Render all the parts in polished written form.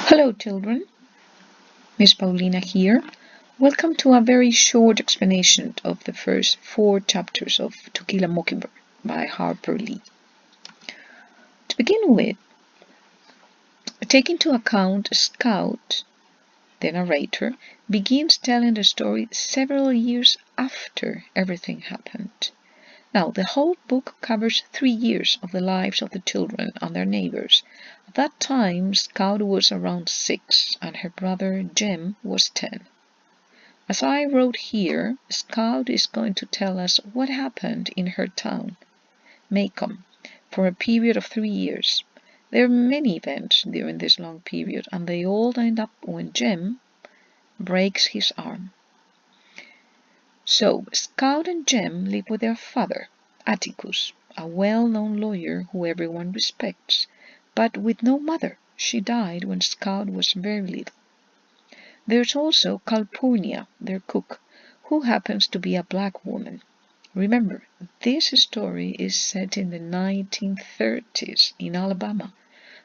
Hello children, Miss Paulina here. Welcome to a very short explanation of the first 4 chapters of To Kill a Mockingbird by Harper Lee. To begin with, take into account Scout, the narrator, begins telling the story several years after everything happened. Now, the whole book covers 3 years of the lives of the children and their neighbors. At that time, Scout was around 6 and her brother Jem was 10. As I wrote here, Scout is going to tell us what happened in her town, Macomb, for a period of 3 years. There are many events during this long period, and they all end up when Jem breaks his arm. So, Scout and Jem live with their father, Atticus, a well-known lawyer who everyone respects, but with no mother. She died when Scout was very little. There's also Calpurnia, their cook, who happens to be a black woman. Remember, this story is set in the 1930s in Alabama,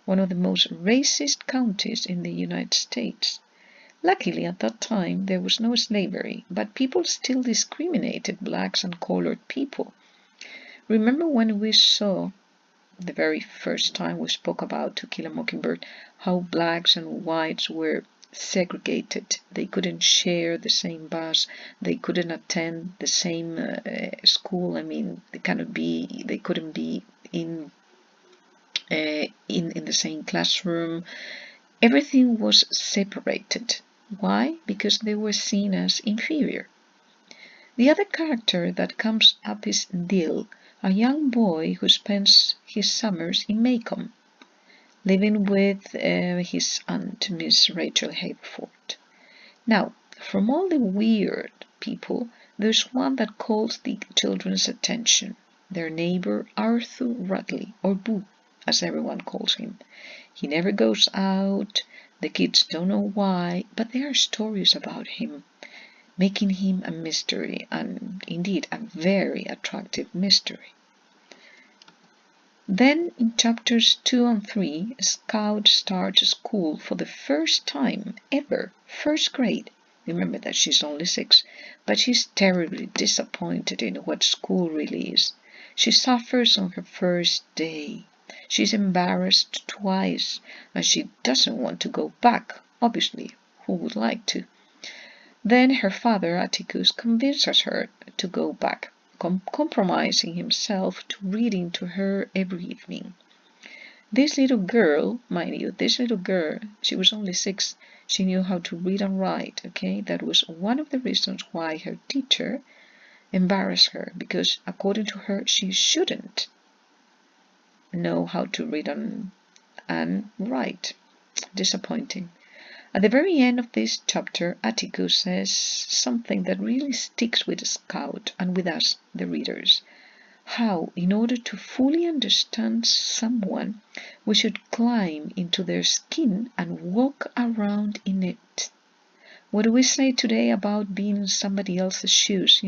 one of the most racist counties in the United States. Luckily, at that time, there was no slavery, but people still discriminated blacks and colored people. Remember when we saw, the very first time we spoke about To Kill a Mockingbird, how blacks and whites were segregated. They couldn't share the same bus, they couldn't attend the same school. They couldn't be in the same classroom. Everything was separated. Why? Because they were seen as inferior. The other character that comes up is Dill, a young boy who spends his summers in Macomb, living with his aunt, Miss Rachel Haverford. Now, from all the weird people, there's one that calls the children's attention, their neighbor Arthur Radley, or Boo, as everyone calls him. He never goes out, the kids don't know why, but there are stories about him, making him a mystery, and indeed a very attractive mystery. Then in chapters 2 and 3, Scout starts school for the first time ever, first grade. Remember that she's only 6, but she's terribly disappointed in what school really is. She suffers on her first day. She's embarrassed twice, and she doesn't want to go back. Obviously, who would like to? Then her father, Atticus, convinces her to go back, compromising himself to reading to her every evening. This little girl, mind you, she was only 6. She knew how to read and write, okay? That was one of the reasons why her teacher embarrassed her, because according to her, she shouldn't know how to read and write. Disappointing. At the very end of this chapter, Atticus says something that really sticks with Scout and with us, the readers. How, in order to fully understand someone, we should climb into their skin and walk around in it. What do we say today about being in somebody else's shoes,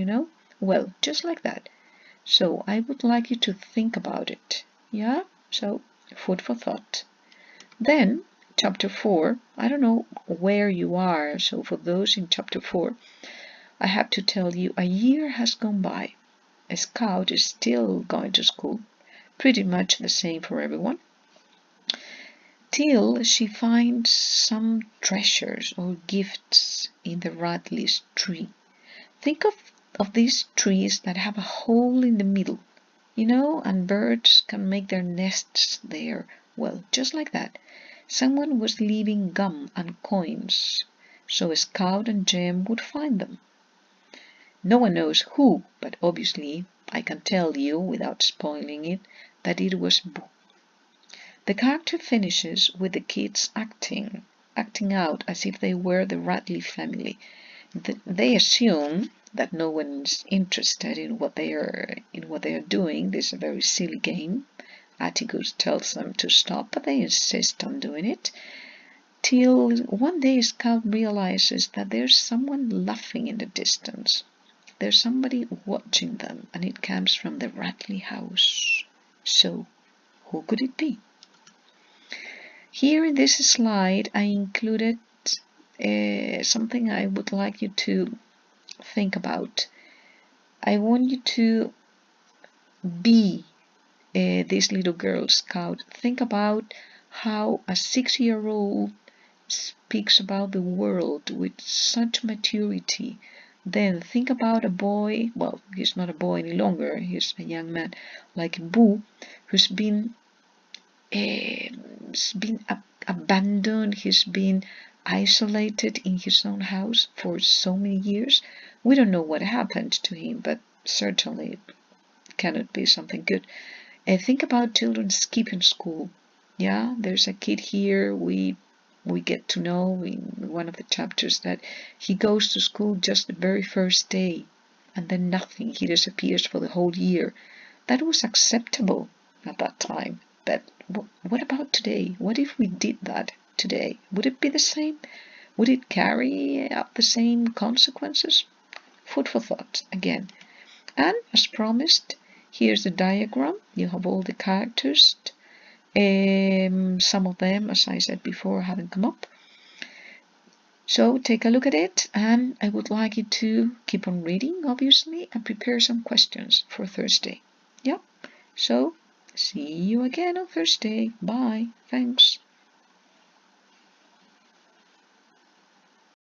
Well, just like that. So I would like you to think about it. Yeah? So, food for thought. Then, chapter 4, I don't know where you are, so for those in chapter 4, I have to tell you a year has gone by. A Scout is still going to school, pretty much the same for everyone, till she finds some treasures or gifts in the Radley's tree. Think of these trees that have a hole in the middle, and birds can make their nests there. Well, just like that. Someone was leaving gum and coins, so Scout and Jem would find them. No one knows who, but obviously I can tell you, without spoiling it, that it was Boo. The character finishes with the kids acting out as if they were the Radley family. They assume that no one's interested in what they are doing. This is a very silly game. Atticus tells them to stop, but they insist on doing it, till one day Scout realizes that there's someone laughing in the distance. There's somebody watching them, and it comes from the Radley house. So, who could it be? Here in this slide, I included something I would like you to think about. I want you to be this little Girl Scout. Think about how a 6-year-old speaks about the world with such maturity. Then think about a boy, well, he's not a boy any longer, he's a young man, like Boo, who's been abandoned, he's been isolated in his own house for so many years. We don't know what happened to him, but certainly it cannot be something good. Think about children skipping school. Yeah, there's a kid here, we get to know in one of the chapters that he goes to school just the very first day, and then nothing, he disappears for the whole year. That was acceptable at that time, but what about today? What if we did that today? Would it be the same? Would it carry out the same consequences? Food for thought again. And as promised, here's the diagram. You have all the characters. Some of them, as I said before, haven't come up. So take a look at it, and I would like you to keep on reading, obviously, and prepare some questions for Thursday. Yeah, so see you again on Thursday. Bye. Thanks.